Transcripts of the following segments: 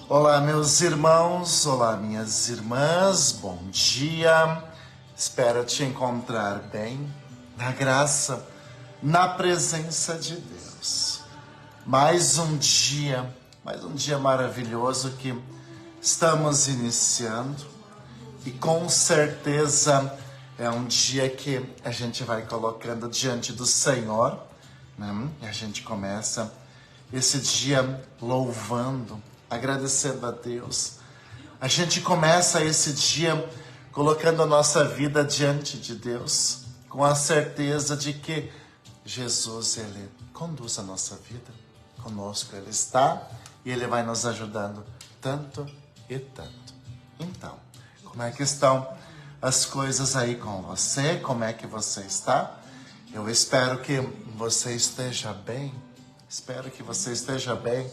Olá, meus irmãos, olá, minhas irmãs, bom dia. Espero te encontrar bem, na graça, na presença de Deus. Mais um dia maravilhoso que estamos iniciando e com certeza é um dia que a gente vai colocando diante do Senhor, né? E a gente começa esse dia louvando, agradecendo a Deus. A gente começa esse dia colocando a nossa vida diante de Deus, com a certeza de que Jesus, Ele conduz a nossa vida. Conosco Ele está e Ele vai nos ajudando tanto e tanto. Então, como é que estão as coisas aí com você? Como é que você está? Eu espero que você esteja bem. Espero que você esteja bem.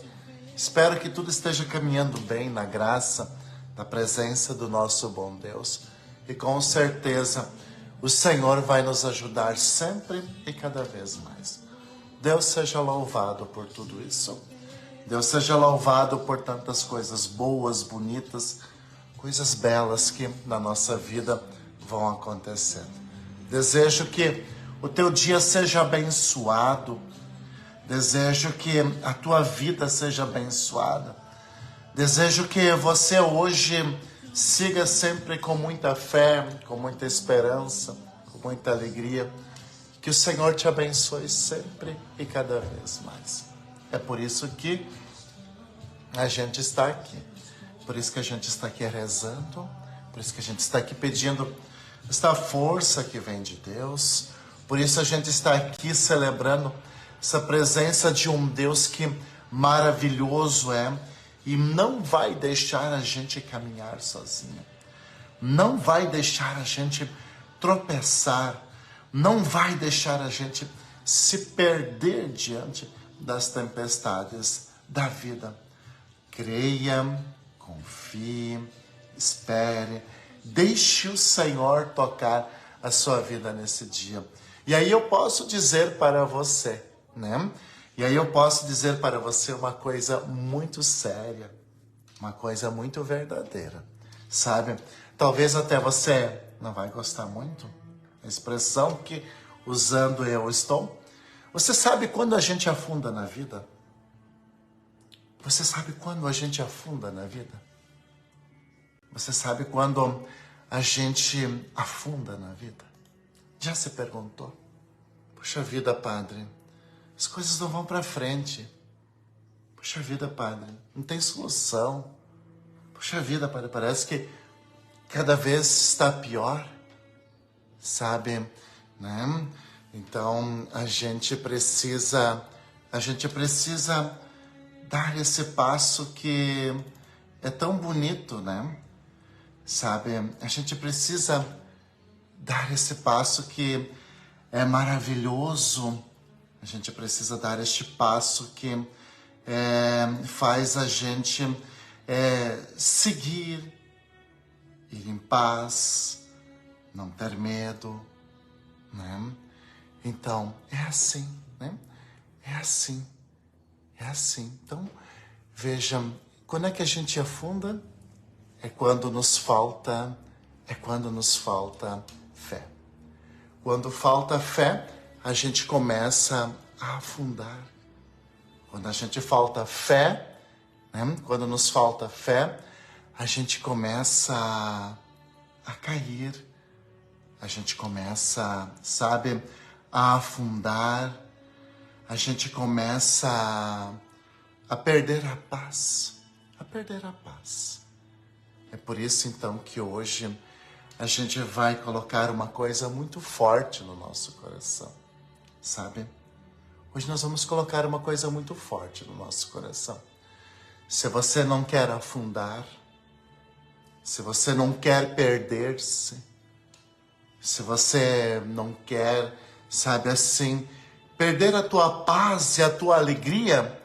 Espero que tudo esteja caminhando bem na graça da presença do nosso bom Deus. E com certeza o Senhor vai nos ajudar sempre e cada vez mais. Deus seja louvado por tudo isso. Deus seja louvado por tantas coisas boas, bonitas, coisas belas que na nossa vida vão acontecendo. Desejo que o teu dia seja abençoado. Desejo que a tua vida seja abençoada. Desejo que você hoje siga sempre com muita fé, com muita esperança, com muita alegria. Que o Senhor te abençoe sempre e cada vez mais. É por isso que a gente está aqui. Por isso que a gente está aqui rezando. Por isso que a gente está aqui pedindo esta força que vem de Deus. Por isso a gente está aqui celebrando essa presença de um Deus que maravilhoso é e não vai deixar a gente caminhar sozinho. Não vai deixar a gente tropeçar. Não vai deixar a gente se perder diante das tempestades da vida. Creia, confie, espere, deixe o Senhor tocar a sua vida nesse dia. E aí eu posso dizer para você, né? E aí eu posso dizer para você uma coisa muito séria, uma coisa muito verdadeira, sabe? Talvez até você não vai gostar muito da expressão que usando eu estou. Você sabe quando a gente afunda na vida? Você sabe quando a gente afunda na vida? Você sabe quando a gente afunda na vida? Já se perguntou? Puxa vida, padre, as coisas não vão para frente. Puxa vida, padre, não tem solução. Puxa vida, padre, parece que cada vez está pior, sabe, né? Então a gente precisa dar esse passo que é tão bonito, né? Sabe, a gente precisa dar esse passo que é maravilhoso. A gente precisa dar este passo que faz a gente seguir, ir em paz, não ter medo, né? Então, é assim, né? É assim. Então, vejam, quando é que a gente afunda? É quando nos falta fé. Quando falta fé, a gente começa a afundar. Quando a gente falta fé, né? Quando nos falta fé, a gente começa a cair. A gente começa, sabe, a afundar. A gente começa a perder a paz. É por isso, então, que hoje a gente vai colocar uma coisa muito forte no nosso coração, sabe? Hoje nós vamos colocar uma coisa muito forte no nosso coração. Se você não quer afundar, se você não quer perder-se, se você não quer, sabe assim, perder a tua paz e a tua alegria,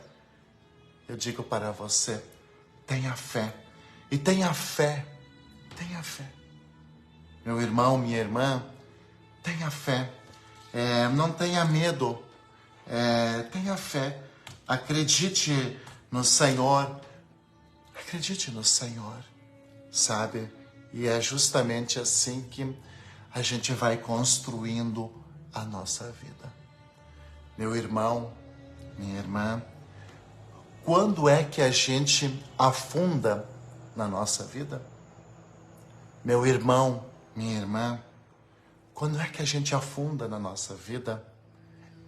eu digo para você, tenha fé. E tenha fé. Meu irmão, minha irmã, tenha fé. Não tenha medo. Tenha fé. Acredite no Senhor. Acredite no Senhor, sabe? E é justamente assim que a gente vai construindo a nossa vida. Meu irmão, minha irmã, quando é que a gente afunda na nossa vida? Meu irmão, minha irmã, quando é que a gente afunda na nossa vida?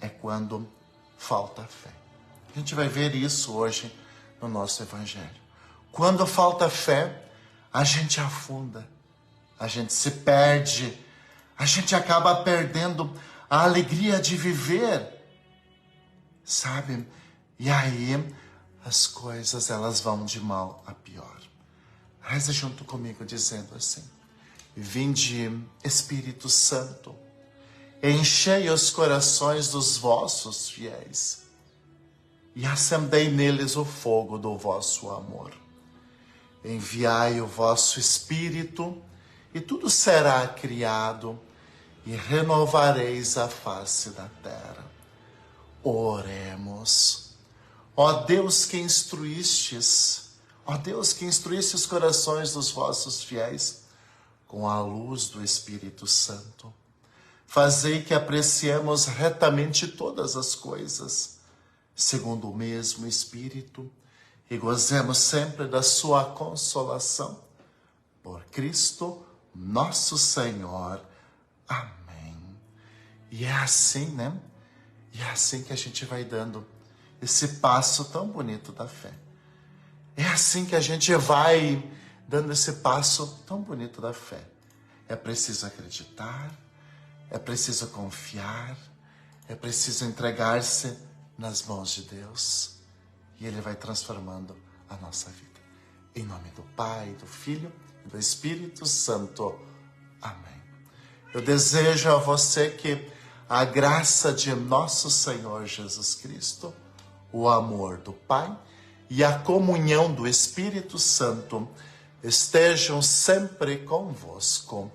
É quando falta fé. A gente vai ver isso hoje no nosso Evangelho. Quando falta fé, a gente afunda, a gente se perde, a gente acaba perdendo a alegria de viver, sabe? E aí as coisas elas vão de mal a pior. Reze junto comigo dizendo assim: Vinde, Espírito Santo, enchei os corações dos vossos fiéis e acendei neles o fogo do vosso amor. Enviai o vosso Espírito e tudo será criado e renovareis a face da terra. Oremos. Ó Deus que instruístes os corações dos vossos fiéis com a luz do Espírito Santo, fazei que apreciemos retamente todas as coisas, segundo o mesmo Espírito, e gozemos sempre da sua consolação. Por Cristo, nosso Senhor. Amém. E é assim, né? E é assim que a gente vai dando esse passo tão bonito da fé. É assim que a gente vai dando esse passo tão bonito da fé. É preciso acreditar, é preciso confiar, é preciso entregar-se nas mãos de Deus. E Ele vai transformando a nossa vida. Em nome do Pai, do Filho e do Espírito Santo. Amém. Eu desejo a você que a graça de nosso Senhor Jesus Cristo, o amor do Pai e a comunhão do Espírito Santo estejam sempre convosco.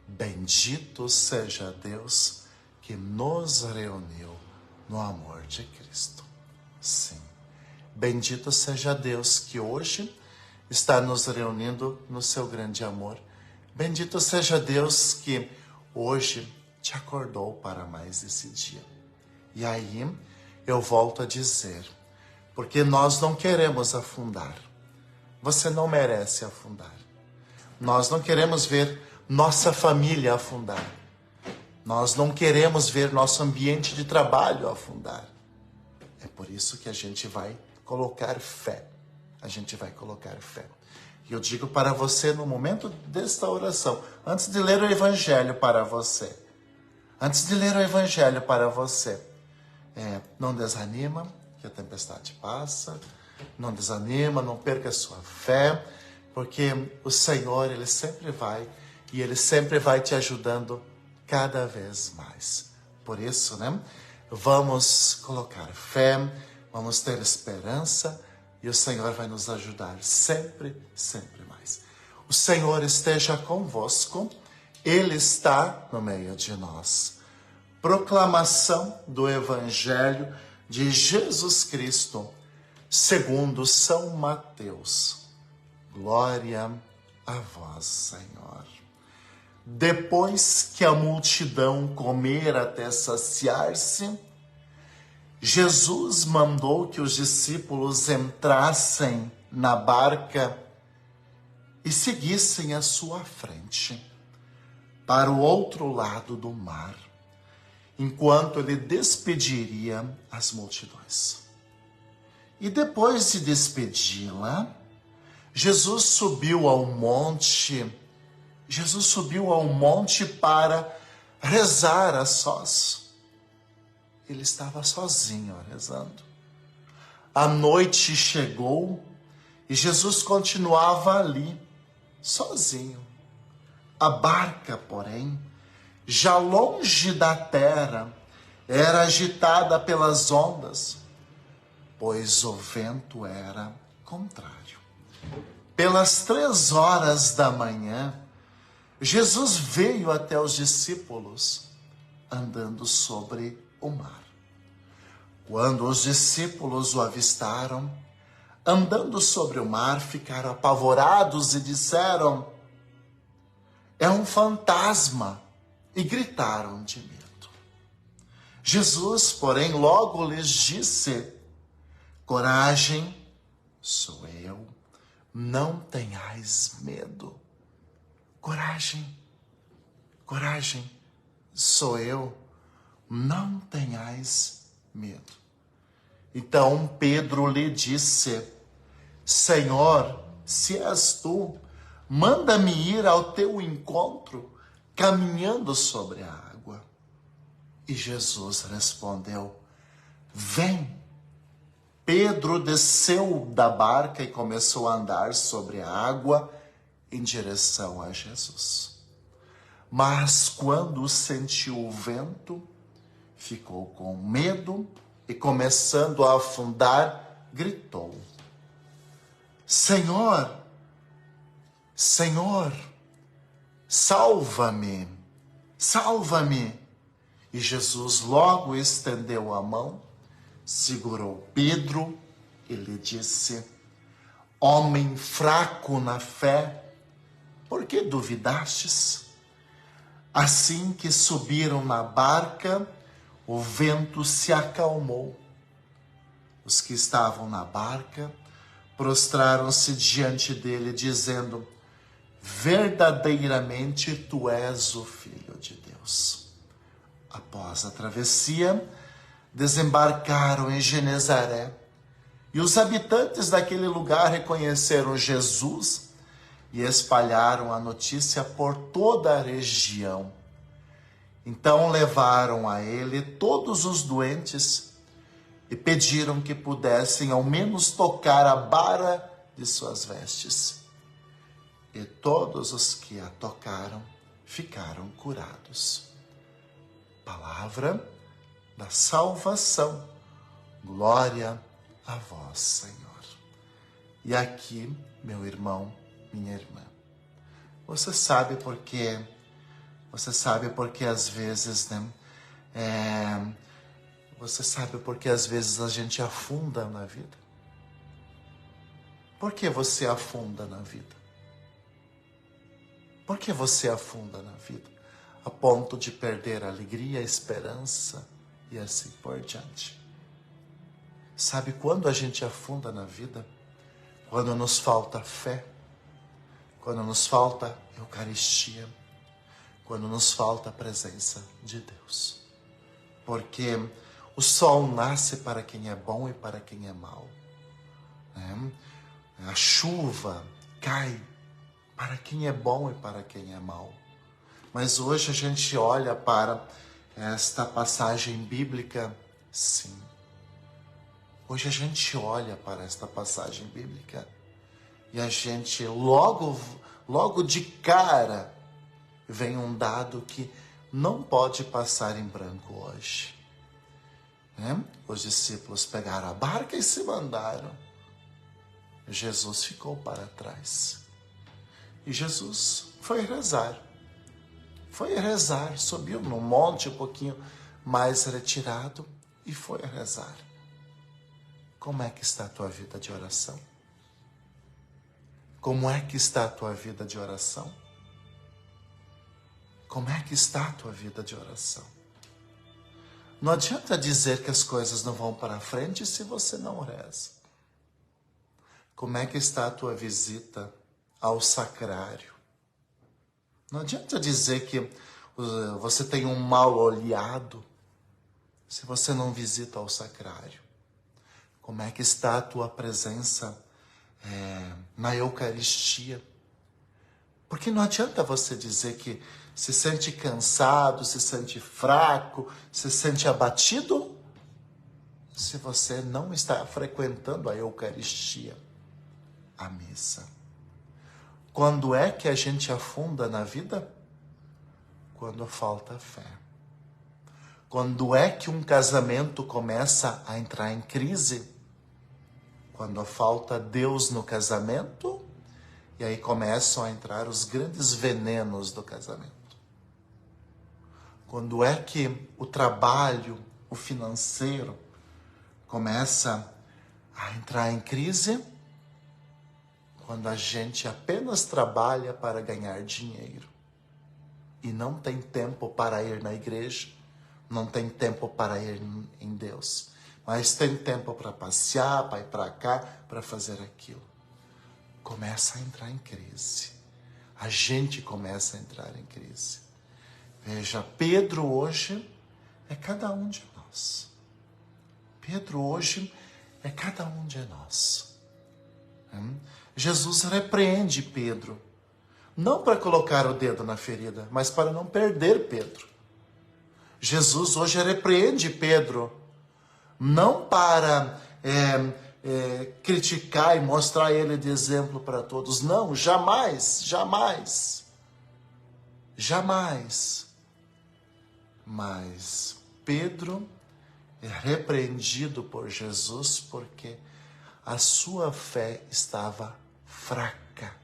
Bendito seja Deus que nos reuniu no amor de Cristo. Sim. Bendito seja Deus que hoje está nos reunindo no seu grande amor. Bendito seja Deus que hoje te acordou para mais esse dia. E aí eu volto a dizer, porque nós não queremos afundar. Você não merece afundar. Nós não queremos ver nossa família afundar. Nós não queremos ver nosso ambiente de trabalho afundar. É por isso que a gente vai colocar fé. A gente vai colocar fé. E eu digo para você no momento desta oração, antes de ler o Evangelho para você, não desanima, que a tempestade passa, não desanima, não perca a sua fé, porque o Senhor, Ele sempre vai, e Ele sempre vai te ajudando cada vez mais. Por isso, né? Vamos colocar fé, vamos ter esperança, e o Senhor vai nos ajudar sempre, sempre mais. O Senhor esteja convosco, Ele está no meio de nós. Proclamação do Evangelho de Jesus Cristo, segundo São Mateus. Glória a vós, Senhor. Depois que a multidão comera até saciar-se, Jesus mandou que os discípulos entrassem na barca e seguissem à sua frente, para o outro lado do mar, enquanto ele despediria as multidões. E depois de despedi-la, Jesus subiu ao monte para rezar a sós. Ele estava sozinho rezando. A noite chegou e Jesus continuava ali, sozinho. A barca, porém, já longe da terra, era agitada pelas ondas, pois o vento era contrário. Pelas 3 horas da manhã, Jesus veio até os discípulos andando sobre o mar. Quando os discípulos o avistaram, andando sobre o mar, ficaram apavorados e disseram: é um fantasma, e gritaram de medo. Jesus, porém, logo lhes disse: coragem, sou eu, não tenhais medo. Coragem, coragem, sou eu, não tenhais medo. Então Pedro lhe disse: Senhor, se és tu, manda-me ir ao teu encontro, caminhando sobre a água. E Jesus respondeu: vem. Pedro desceu da barca e começou a andar sobre a água em direção a Jesus. Mas quando sentiu o vento, ficou com medo e, começando a afundar, gritou: Senhor, Senhor, salva-me, salva-me. E Jesus logo estendeu a mão, segurou Pedro e lhe disse: homem fraco na fé, por que duvidastes? Assim que subiram na barca, o vento se acalmou. Os que estavam na barca prostraram-se diante dele, dizendo: verdadeiramente tu és o Filho de Deus. Após a travessia, desembarcaram em Genezaré, e os habitantes daquele lugar reconheceram Jesus e espalharam a notícia por toda a região. Então levaram a ele todos os doentes e pediram que pudessem ao menos tocar a bara de suas vestes. E todos os que a tocaram ficaram curados. Palavra da salvação. Glória a vós, Senhor. E aqui, meu irmão, minha irmã, você sabe por quê? Você sabe porque às vezes, você sabe porque às vezes a gente afunda na vida? Por que você afunda na vida? Por que você afunda na vida? A ponto de perder a alegria, a esperança e assim por diante. Sabe quando a gente afunda na vida? Quando nos falta fé, quando nos falta Eucaristia, quando nos falta a presença de Deus. Porque o sol nasce para quem é bom e para quem é mau. A chuva cai para quem é bom e para quem é mau. Mas hoje a gente olha para esta passagem bíblica, sim. Hoje a gente olha para esta passagem bíblica e a gente logo de cara vem um dado que não pode passar em branco hoje. Os discípulos pegaram a barca e se mandaram. Jesus ficou para trás. E Jesus foi rezar. Subiu num monte um pouquinho mais retirado e foi rezar. Como é que está a tua vida de oração? Como é que está a tua vida de oração? Como é que está a tua vida de oração? Não adianta dizer que as coisas não vão para frente se você não reza. Como é que está a tua visita ao sacrário? Não adianta dizer que você tem um mal olhado se você não visita ao sacrário. Como é que está a tua presença na Eucaristia? Porque não adianta você dizer que se sente cansado, se sente fraco, se sente abatido, se você não está frequentando a Eucaristia, a missa. Quando é que a gente afunda na vida? Quando falta fé. Quando é que um casamento começa a entrar em crise? Quando falta Deus no casamento, e aí começam a entrar os grandes venenos do casamento. Quando é que o trabalho, o financeiro, começa a entrar em crise quando a gente apenas trabalha para ganhar dinheiro e não tem tempo para ir na igreja, não tem tempo para ir em Deus, mas tem tempo para passear, para ir para cá, para fazer aquilo. Começa a entrar em crise. A gente começa a entrar em crise. Veja, Pedro hoje é cada um de nós. Pedro hoje é cada um de nós. Jesus repreende Pedro, não para colocar o dedo na ferida, mas para não perder Pedro. Jesus hoje repreende Pedro, não para criticar e mostrar ele de exemplo para todos. Não, jamais, jamais, jamais. Mas Pedro é repreendido por Jesus porque a sua fé estava fraca.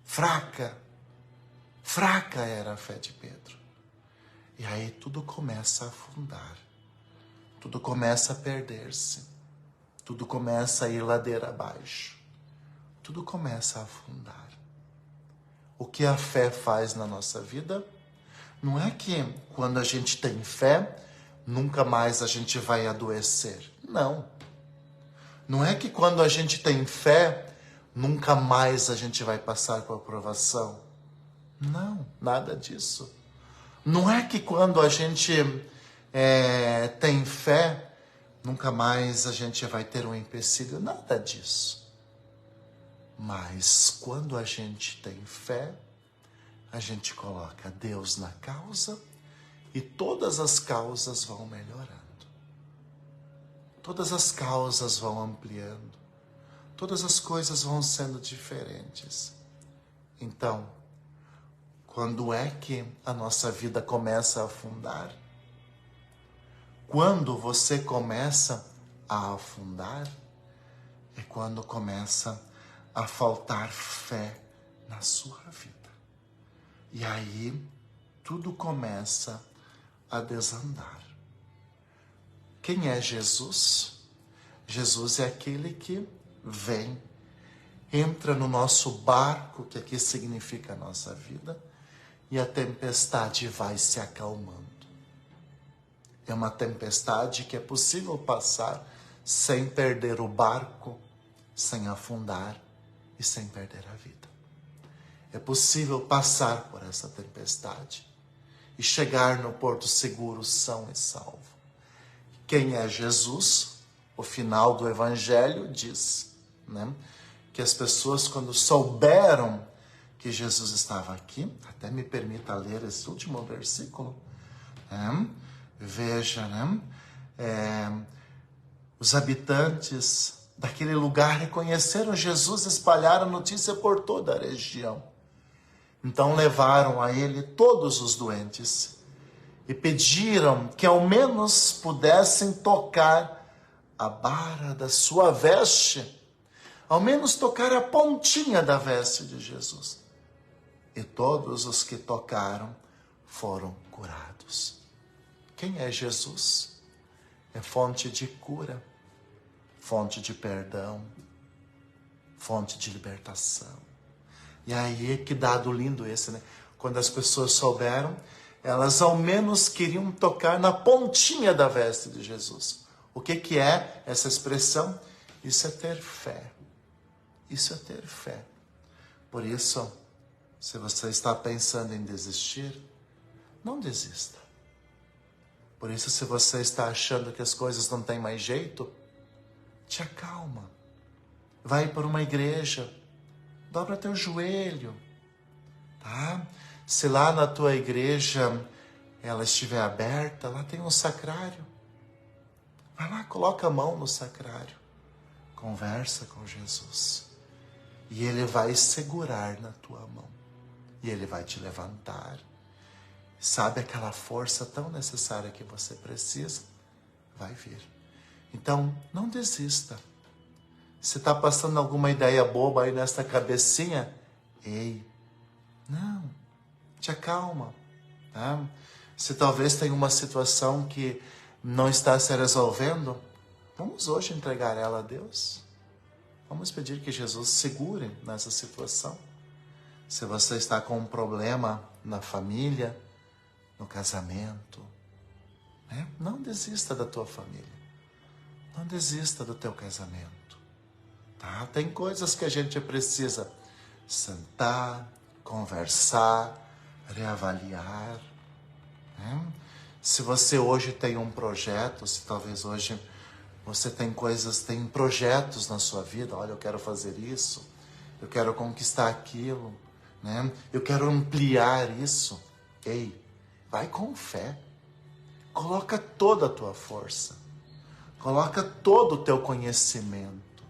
Fraca era a fé de Pedro. E aí tudo começa a afundar. Tudo começa a perder-se. Tudo começa a ir ladeira abaixo. Tudo começa a afundar. O que a fé faz na nossa vida? Não é que quando a gente tem fé, nunca mais a gente vai adoecer. Não. Não é que quando a gente tem fé, nunca mais a gente vai passar por provação. Não, nada disso. Não é que quando a gente tem fé, nunca mais a gente vai ter um empecilho. Nada disso. Mas quando a gente tem fé, a gente coloca Deus na causa e todas as causas vão melhorando. Todas as causas vão ampliando. Todas as coisas vão sendo diferentes. Então, quando é que a nossa vida começa a afundar? Quando você começa a afundar, é quando começa a faltar fé na sua vida. E aí, tudo começa a desandar. Quem é Jesus? Jesus é aquele que vem, entra no nosso barco, que aqui significa a nossa vida, e a tempestade vai se acalmando. É uma tempestade que é possível passar sem perder o barco, sem afundar e sem perder a vida. É possível passar por essa tempestade e chegar no porto seguro, são e salvo. Quem é Jesus? O final do Evangelho diz, que as pessoas, quando souberam que Jesus estava aqui, até me permita ler esse último versículo, veja, os habitantes daquele lugar reconheceram Jesus, espalharam a notícia por toda a região. Então levaram a ele todos os doentes e pediram que ao menos pudessem tocar a bara da sua veste, ao menos tocar a pontinha da veste de Jesus. E todos os que tocaram foram curados. Quem é Jesus? É fonte de cura, fonte de perdão, fonte de libertação. E aí, que dado lindo esse, Quando as pessoas souberam, elas ao menos queriam tocar na pontinha da veste de Jesus. O que é essa expressão? Isso é ter fé. Isso é ter fé. Por isso, se você está pensando em desistir, não desista. Por isso, se você está achando que as coisas não têm mais jeito, te acalma. Vai para uma igreja, dobra teu joelho, tá? Se lá na tua igreja ela estiver aberta, lá tem um sacrário. Vai lá, coloca a mão no sacrário. Conversa com Jesus. E Ele vai segurar na tua mão. E Ele vai te levantar. Sabe aquela força tão necessária que você precisa? Vai vir. Então, não desista. Se está passando alguma ideia boba aí nessa cabecinha, não, te acalma. Se talvez tenha uma situação que não está se resolvendo, Vamos hoje entregar ela a Deus? Vamos pedir que Jesus segure nessa situação? Se você está com um problema na família, no casamento, né? Não desista da tua família. Não desista do teu casamento. Tá? Tem coisas que a gente precisa sentar, conversar, reavaliar. Né? Se você hoje tem um projeto, se talvez hoje você tem projetos na sua vida, olha, eu quero fazer isso, eu quero conquistar aquilo, né? Eu quero ampliar isso. Ei, vai com fé. Coloca toda a tua força. Coloca todo o teu conhecimento.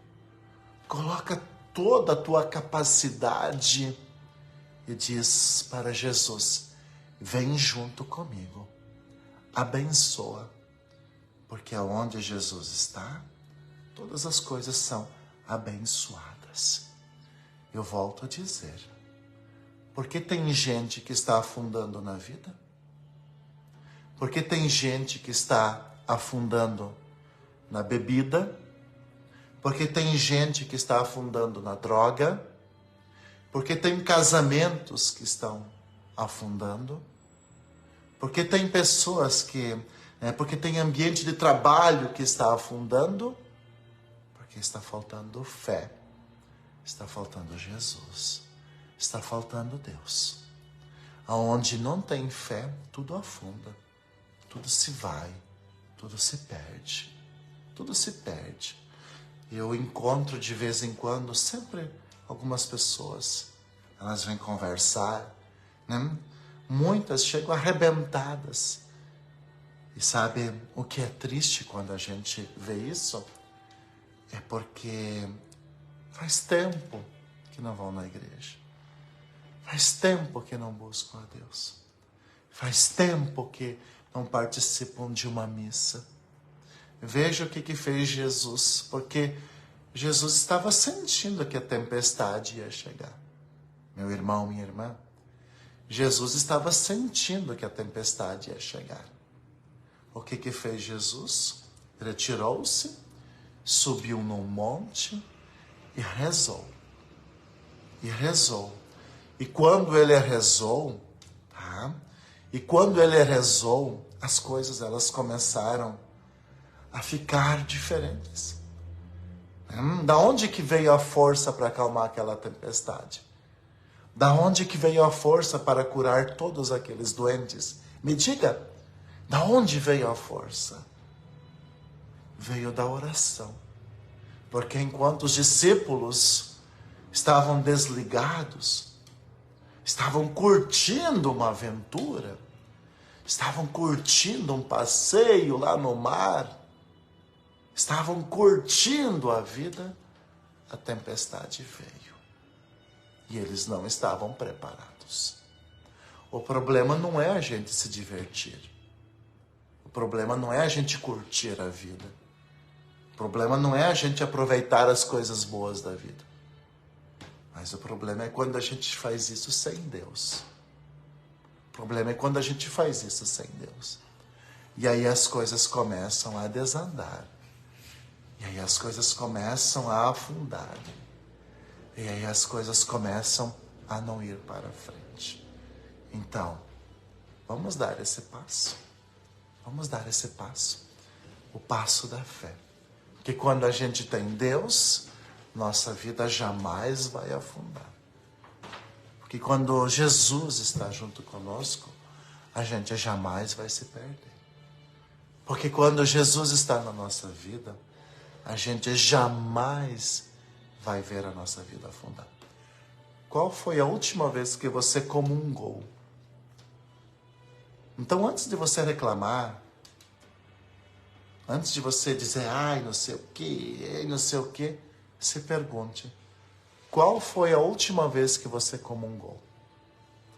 Coloca toda a tua capacidade e diz para Jesus: vem junto comigo. Abençoa. Porque aonde Jesus está, todas as coisas são abençoadas. Eu volto a dizer, porque tem gente que está afundando na vida? Porque tem gente que está afundando na bebida? Porque tem gente que está afundando na droga? Porque tem casamentos que estão afundando? Porque tem pessoas porque tem ambiente de trabalho que está afundando? Porque está faltando fé, está faltando Jesus, está faltando Deus. Aonde não tem fé, tudo afunda, tudo se vai, tudo se perde, tudo se perde. Eu encontro de vez em quando sempre algumas pessoas, elas vêm conversar, né? Muitas chegam arrebentadas. E sabe o que é triste quando a gente vê isso? É porque faz tempo que não vão na igreja. Faz tempo que não buscam a Deus. Faz tempo que não participam de uma missa. Veja o que fez Jesus, porque Jesus estava sentindo que a tempestade ia chegar. Meu irmão, minha irmã, Jesus estava sentindo que a tempestade ia chegar. O que fez Jesus? Retirou-se, subiu num monte e rezou. E rezou. E quando ele rezou, as coisas elas começaram a ficar diferentes. Da onde que veio a força para acalmar aquela tempestade? Da onde que veio a força para curar todos aqueles doentes? Me diga, da onde veio a força? Veio da oração. Porque enquanto os discípulos estavam desligados, estavam curtindo uma aventura, estavam curtindo um passeio lá no mar, estavam curtindo a vida, a tempestade veio. E eles não estavam preparados. O problema não é a gente se divertir. O problema não é a gente curtir a vida. O problema não é a gente aproveitar as coisas boas da vida. Mas o problema é quando a gente faz isso sem Deus. O problema é quando a gente faz isso sem Deus. E aí as coisas começam a desandar. E aí as coisas começam a afundar. E aí as coisas começam a não ir para frente. Então, vamos dar esse passo. Vamos dar esse passo. O passo da fé. Que quando a gente tem Deus, nossa vida jamais vai afundar. Porque quando Jesus está junto conosco, a gente jamais vai se perder. Porque quando Jesus está na nossa vida, a gente jamais vai ver a nossa vida afundar. Qual foi a última vez que você comungou? Então, antes de você reclamar, antes de você dizer, ai, não sei o quê, se pergunte, qual foi a última vez que você comungou?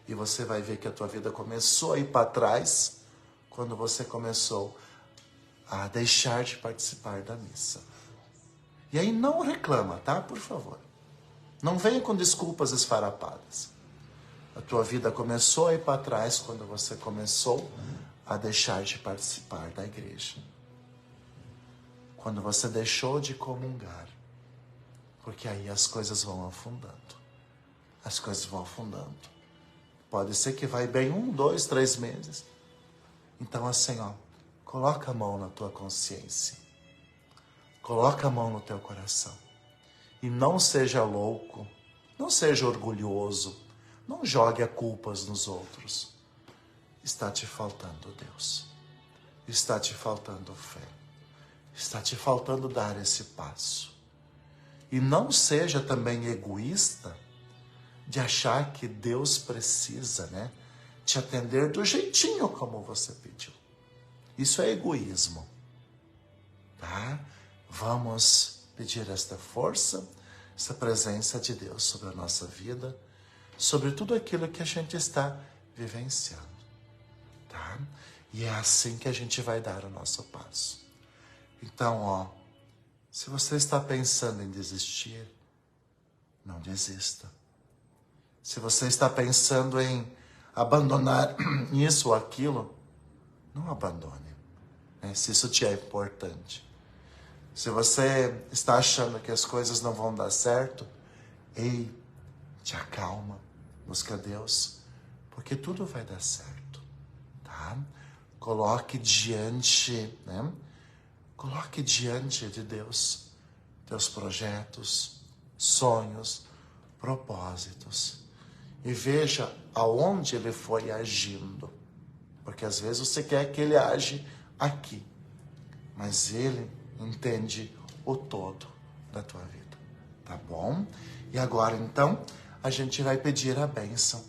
E você vai ver que a tua vida começou a ir para trás quando você começou a deixar de participar da missa. E aí não reclama, tá? Por favor. Não venha com desculpas esfarrapadas. A tua vida começou a ir para trás quando você começou a deixar de participar da igreja. quando você deixou de comungar. Porque aí as coisas vão afundando. As coisas vão afundando. Pode ser que vai bem 1, 2, 3 meses. Então assim, coloca a mão na tua consciência. Coloca a mão no teu coração. E não seja louco. Não seja orgulhoso. Não jogue a culpas nos outros. Está te faltando Deus. Está te faltando fé. Está te faltando dar esse passo. E não seja também egoísta de achar que Deus precisa, te atender do jeitinho como você pediu. Isso é egoísmo, tá? Vamos pedir esta força, essa presença de Deus sobre a nossa vida, sobre tudo aquilo que a gente está vivenciando, tá? E é assim que a gente vai dar o nosso passo. Então, se você está pensando em desistir, não desista. Se você está pensando em abandonar isso ou aquilo, não abandone, se isso te é importante. Se você está achando que as coisas não vão dar certo, te acalma, busca Deus, porque tudo vai dar certo, tá? Coloque diante de Deus teus projetos, sonhos, propósitos. E veja aonde Ele foi agindo. Porque às vezes você quer que Ele age aqui. Mas Ele entende o todo da tua vida. Tá bom? E agora então, a gente vai pedir a bênção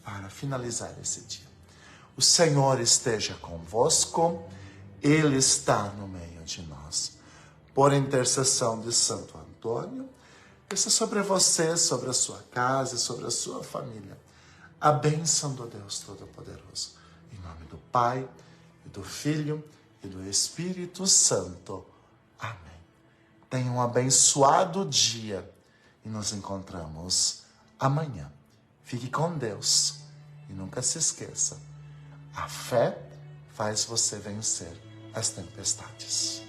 para finalizar esse dia. O Senhor esteja convosco. Ele está no meio de nós. Por intercessão de Santo Antônio, peça sobre você, sobre a sua casa, sobre a sua família, a bênção do Deus Todo-Poderoso. Em nome do Pai, e do Filho, e do Espírito Santo. Amém. Tenha um abençoado dia e nos encontramos amanhã. Fique com Deus e nunca se esqueça, a fé faz você vencer as tempestades.